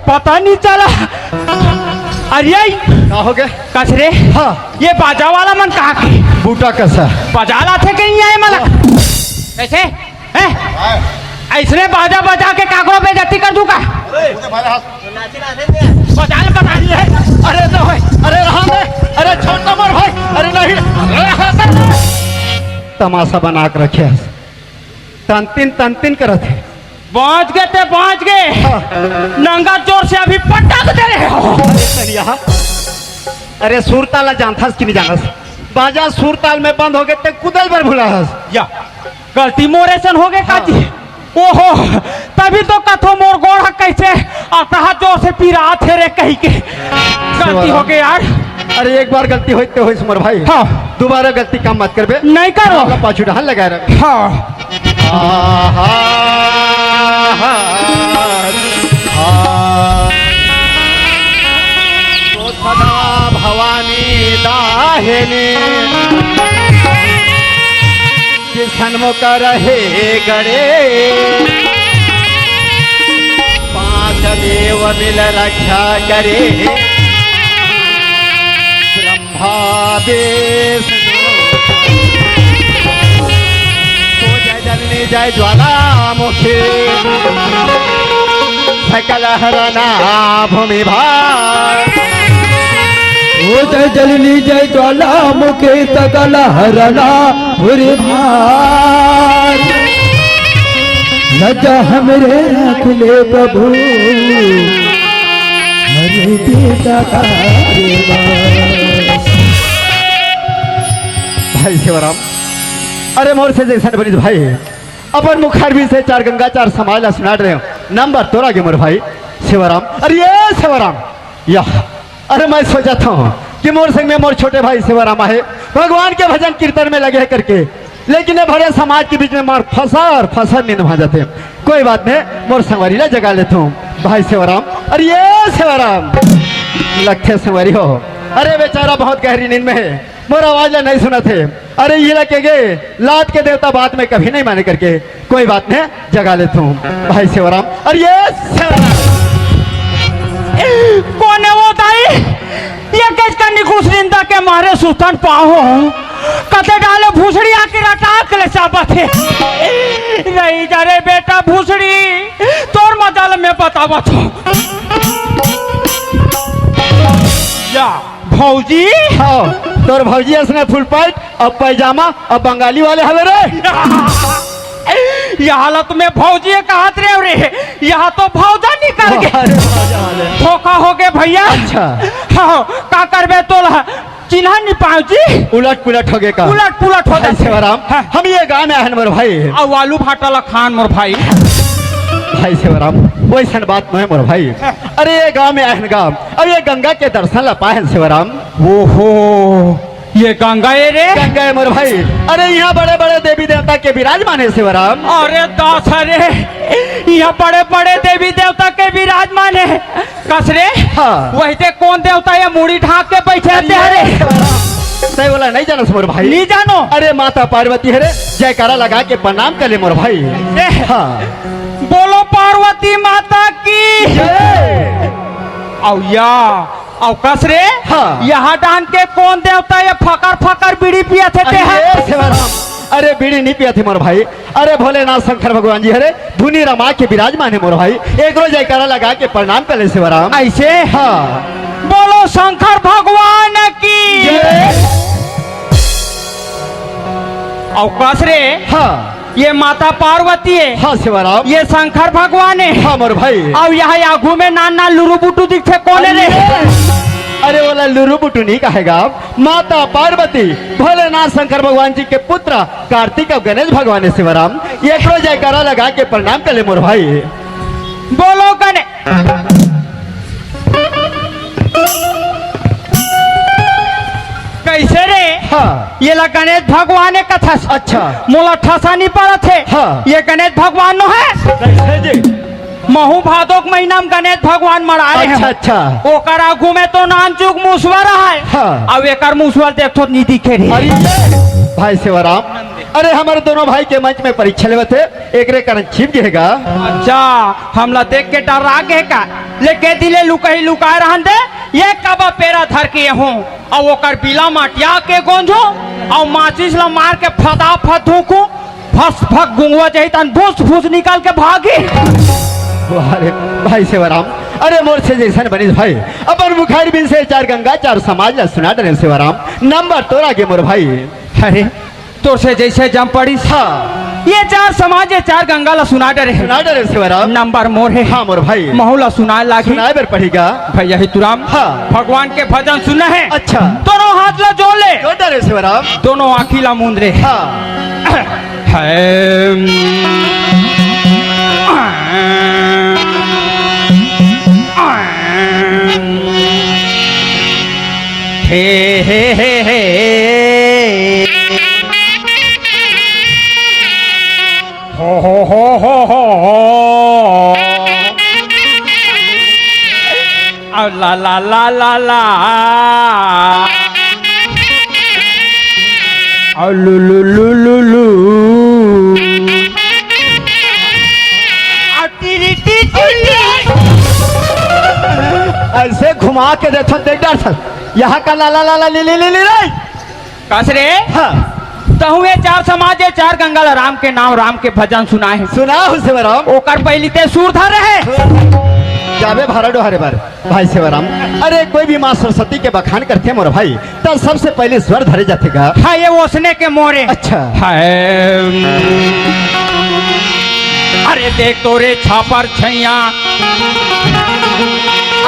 पता नहीं चला। अरे क्या हो गया? कसरे हाँ ये बाजा वाला मन कहाँ के बूटा कैसा बजाला थे कहीं आए मला कैसे हैं? ऐसने बाजा बजा के काकरो बेइज्जती कर दूंगा। बजा ले अरे तो भाई अरे रहा दे अरे छोटा मोर भाई अरे नहीं तमाशा बना के रखे तंतिन करत है। पहुंच गए नंगा जोर से अभी पटक दे रहे हो। अरे सुरताल जानथस कि नहीं जानस? बाजा सुरताल में बंद हो गए ते कुदल पर भुलास या गलती मोरेसन हो गए काजी। ओहो तभी तो कथो मोर गोड़ कैसे आता जोर से पीरा थे रे कहीं के गलती हो गई यार। अरे एक बार गलती होते हो मोर भाई। हाँ दोबारा गलती काम मत करबे। नहीं करो पाछू ढहान लगा रहे। हाँ सदा भवानी दाहिनी सन्मुख रहे गणे पांच देव मिल रक्षा करे ब्रह्मा जय जननी जय ज्वालामुखी सकल हरना भूमि भार ओ जय जलनी जय ज्वालामुखी सकल हरना भूमि भार लज्जा हमरे रख ले प्रभु हरे बेटा भाई शिवराम। अरे मोर से जैसा बनी भाई अपन मुखार भी से चार गंगा चार समाज सुना रहे हो नंबर तोड़ा गे मोर भाई शिवराम। अरे ये शिवराम या अरे मैं सोचा था कि मोर संग में मोर छोटे भाई शिवराम है भगवान के भजन कीर्तन में लगे करके लेकिन ये भरे समाज के बीच में मार फसर नहीं निभा जाते। कोई बात नहीं मोर संगवारी जगा लेता हूँ भाई शिवराम। अरे ये शिवराम लखे संगवारी हो। अरे बेचारा बहुत गहरी नींद में है मोर आवाज नहीं सुना थे। अरे ये लगे गए लात के देवता बात में कभी नहीं माने करके कोई बात नहीं जगा लेता हूँ भाई शिवराम। अरे ये कौन है वो दाई ये किस करनी खुश निंदा के मारे सुल्तान पाहो कते डाले भूसड़ी आके रटाक ले चाबत है नहीं जरे बेटा भूसड़ी तोर मजाल में बतावा तो या भौजी। हाँ तोर भौजी असने फुल पैंट अब पैजामा अब बंगाली वाले हवे रे। यह हालत में भौजी कहत रे यहाँ तो भौजा निकल गए धोखा हो गए भैया। अच्छा हाँ का करबे तो चिन्ह नहीं पाओ जी उलट पुलट हो गए का उलट पुलट हो गए शिवराम। हम ये गाँव में आहन मोर भाई और आलू भाटा खान मोर भाई भाई शिवराम वैसन बात नहीं मोर भाई। अरे ये गाँव में आहन गाँव अब ये गंगा के दर्शन ला पाए शिवराम। ओहो ये गंगा ये रे गंगा है मोर भाई। अरे यहाँ बड़े बड़े देवी देवता के विराजमान है शिवराम। अरे दास अरे यहाँ बड़े बड़े देवी देवता के विराजमान है कसरे। हाँ वही कौन देवता ये मुड़ी ढाक के बैठे रहते अरे सही बोला नहीं जानो मोर भाई। नहीं जानो। अरे माता पार्वती है रे जयकारा लगा के प्रणाम कर ले मोर भाई। हाँ बोलो पार्वती माता की औया औ कसरे। हाँ यहाँ डान के कौन देवता ये फकर बीड़ी पिया थे शिवराम। अरे बीड़ी नहीं पिया थे मोर भाई। अरे भोलेनाथ शंकर भगवान जी हरे धुनी रमा के विराजमान है मोर भाई। एक रोज जयकारा लगा के प्रणाम कर ले शिवराम ऐसे। हाँ बोलो शंकर भगवान की औ कसरे। हाँ ये माता पार्वती है। हाँ शिवराम। ये शंकर भगवान है। हाँ मोर भाई। और यहाँ आगू में नाना लुरु बुटू दिखते कौन है रे? अरे बोला लुरु बुटू नहीं कहेगा माता पार्वती भोलेनाथ शंकर भगवान जी के पुत्र कार्तिक और गणेश भगवान है शिवराम। ये रोज जयकारा लगा के प्रणाम कर ले मोर भाई। बोलो गणेश कैसे रे? हाँ ये ला गणेश भगवान है कथा। अच्छा मोला ठसा नहीं पड़ा थे। हाँ ये गणेश भगवान नो है महू भादोक महीना में गणेश भगवान मरा रहे अच्छा हैं। अच्छा ओकर आगू में तो नान चुक मुसवर है। हाँ अब एकर मुसवर देखो नहीं दिखे रे। अरे भाई शिवराम अरे हमारे दोनों भाई के मंच में परीक्षा लेवे थे एक रे कारण छिप गएगा। अच्छा हमला देख के डरा के का लेके दिले लुकाई लुका रहन दे ये कब पेरा धर के हूँ और ओकर बिला माटिया के गोंझो और माचिस ला मार के फटाफट धोकू फस फक गुंगवा चाहिए तन भूस भूस निकाल के भागे। अरे भाई सेवाराम, अरे मोर से जैसन बनिस भाई अपन बुखारी बिन से चार गंगा चार समाज ला सुना डरे सेवाराम नंबर तोरा के मोर भाई। अरे तो से जैसे जम पड़ी हाँ ये चार समाज ये चार गंगा ला सुना डरे सुना डरे सेवाराम नंबर मोर है। हाँ मोर भाई महुला सुना लागी सुनाए बर पड़ेगा भैया हितुराम। हाँ भगवान के भजन सुना है। अच्छा दोनों हाथ ला जोड़ ले जो डरे सेवाराम दोनों आँखी ला मूंद रे। हाँ हे हे हे हे हो ला ला ला ला ला लू लू लू लू लू ऐसे घुमा के देखो देख डर था यहाँ का ला ला ला ला ले ले ले ले कसरे हाँ तहु ये चार समाज ये चार गंगा ला राम के नाम राम के भजन सुना है। सुना हो सेवाराम ओकर पहली ते सूर धर रहे जावे भारा डोहरे बार भाई सेवाराम। अरे कोई भी माँ सरस्वती के बखान करते मोर भाई तब सबसे पहले स्वर धरे जाते का। हाँ ये ओसने के मोरे। अच्छा अरे देख तोरे छापर छैया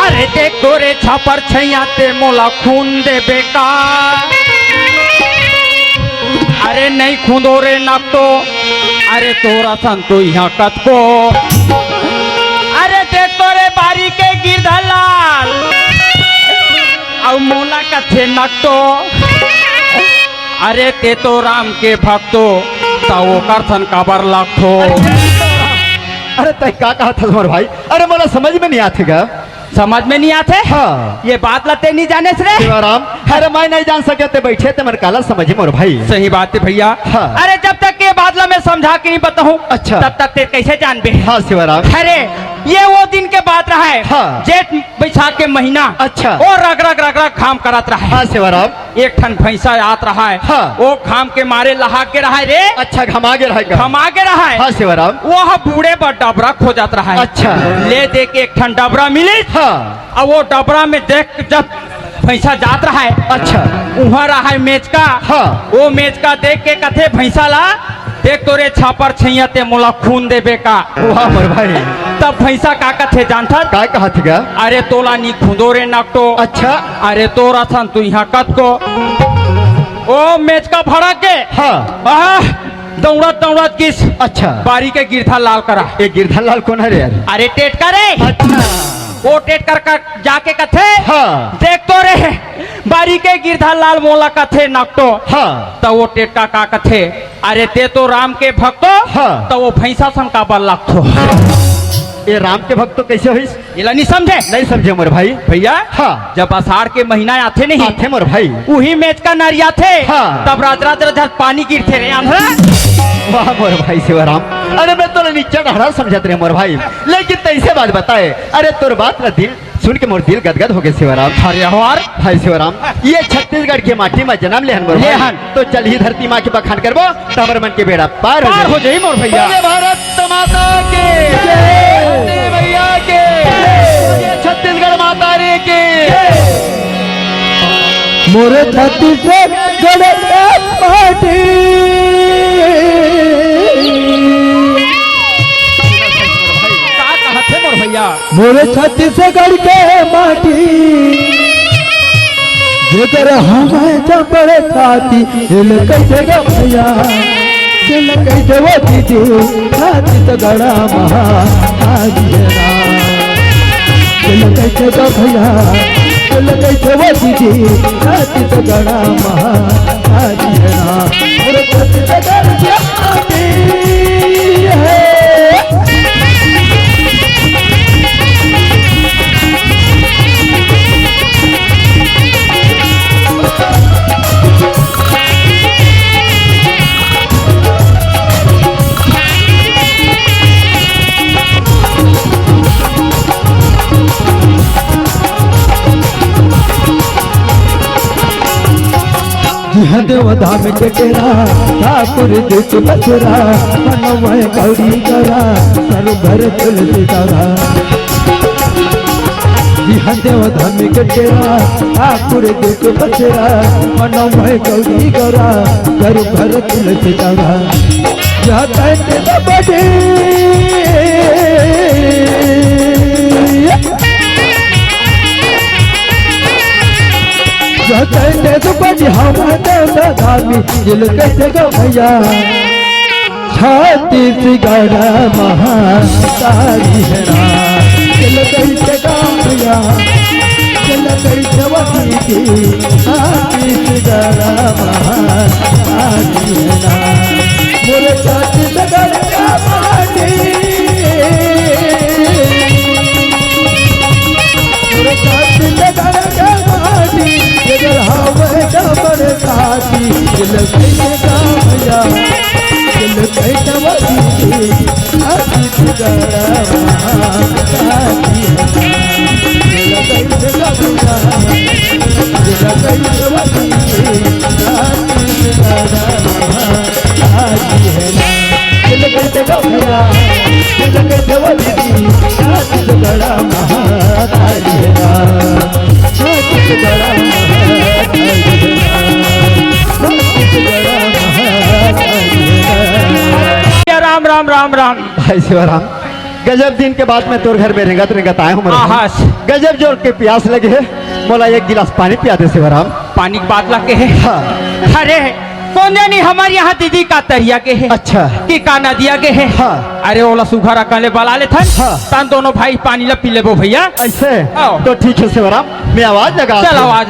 अरे देख तोरे छापर छैया ते मोला खून दे बेका अरे नहीं खूंदो रे नक तो अरे तोरा सन तो यहाँ कत को अरे देख तोरे बारी के गिरधलाल और मोला कथे नक तो अरे ते तो राम के भक्तो ताओ कर सन काबर लाखो। अरे तय का कहा था मोर भाई अरे मोला समझ में नहीं आतेगा समझ में नहीं आते। हाँ ये बात लते नहीं जाने से रे सेवाराम। अरे मैं नहीं जान सके ते बैठे ते मेरे काला समझे मोर भाई। सही बात है भैया। हाँ। अरे जब तक ये बात ला मैं समझा के नहीं बताऊं अच्छा। तब तक ते कैसे जान बे। हाँ सेवाराम। अरे ये वो दिन के बात रहा है। हाँ। जेठ बैसाख के महीना। अच्छा। और रग रग रग रग खाम करत रहा है। हाँ सेवाराम। एक ठन भैंसा आत रहा है। हाँ। वो खाम के मारे लहा के रहा है रे। अच्छा घमागे रहेगा। घमागे रहा है। हाँ सेवाराम। वो बूढ़े पर डबरा खो जात रहा है। अच्छा। ले दे के एक ठन डबरा मिली। हाँ अब वो डबरा में देख जब भैंसा जात रहा है। अच्छा वहाँ रहा है मेज का। हाँ। वो मेज का देख के कथे भैंसा ला देख तोरे छापर छैया ते मोला खून देबे का। वाह मोर भाई। तब भैंसा का कथे जानता का कहा थीगा। अरे तोला नी खुदो रे नकटो। अच्छा। अरे तोरा सन तू यहाँ कत को ओ मेज का भड़ा के। हाँ दौड़त दौड़त किस अच्छा बारी के गिरधा लाल करा। ये गिरधर लाल कौन है रे यार। अरे टेट करे। अच्छा वो टेट कर जाके कथे हाँ देख तो रे बारी के गिरधा लाल मोला कथे नकटो। हाँ तो वो टेट का कथे अरे ते तो राम के भक्तो। हाँ। तो वो भैंसा सन का बल लगतो। ये राम के भक्त तो कैसे हुई ये नहीं समझे। नहीं समझे मोर भाई। भैया हाँ। जब आषाढ़ के महीना आते नहीं आते मोर भाई। वही मेज का नरिया थे। हाँ। तब रात रात रात पानी गिरते रहे आंध्रा। वाह मोर भाई शिवराम। अरे मैं तो नीचे ढड़ा समझत रहे मोर भाई लेकिन तैसे बात बताए। अरे तोर बात ना दिल सुन के मोर दिल गदगद हो गए शिवराम। अरे हमार भाई शिवराम ये छत्तीसगढ़ के माटी में जन्म लेहन मोर भाई। लेहन। तो चल ही धरती माँ के बखान करबो तमर मन के बेड़ा पार हो जाई मोर भैया। बोले भारत माता के जय भैया के जय छत्तीसगढ़ माता रे के मोरे छत्तीसगढ़ माटी का कहते मोर भैया। मोरे छत्तीसगढ़ के माटी जेकर हमें चपड़े खाती दिल कैसे गो भैया दिल कैसे वो दीदी छत्तीसगढ़ महाराज दिल कैसे गो भैया दिल कैसे वो दीदी छत्तीसगढ़ महाराज मोरे छत्तीसगढ़ के माटी है। यह देव धाम के तेरा ठाकुर दुख बसरा मनोमय गौरी करा सर्व भर तुलसी करा यह देव धाम के तेरा ठाकुर दुख बसरा मनोमय गौरी करा सर्व भर तुलसी करा यह कहते न बड़े कहते तो बड़ी हम धामी दिल कैसे गो भैया छत्तीसगढ़ महातारी है दिल कैसे गो भैया दिल कैसे वही छत्तीसगढ़ महातारी है मोरे छत्तीसगढ़ का माटी मोरे छत्तीसगढ़ का माटी हमें डबर साथी दिल कैसे भैया दिल कैसे वही छत्तीसगढ़ महातारी दिल कैसे भैया दिल कैसे वही छत्तीसगढ़ महातारी है दिल कैसे भैया दिल कैसे वही छत्तीसगढ़ महातारी है राम राम राम राम। भाई शिवराम, गजब दिन के बाद मैं तोर घर में रेंगत रेंगत आया हूँ। आहास गजब जोर के प्यास लगे है, मोला एक गिलास पानी पिया दे शिवराम। पानी की बात लगे है। हाँ। अरे कौन जानी हमारे यहाँ दीदी का तरिया के है। अच्छा कि का नदिया के है। हाँ। अरे ओला सुखा रखले बला ले था। हाँ। तन दोनों भाई पानी ला पी ले भैया। ऐसे आओ। तो ठीक है शिवराम, मैं आवाज लगा चल आवाज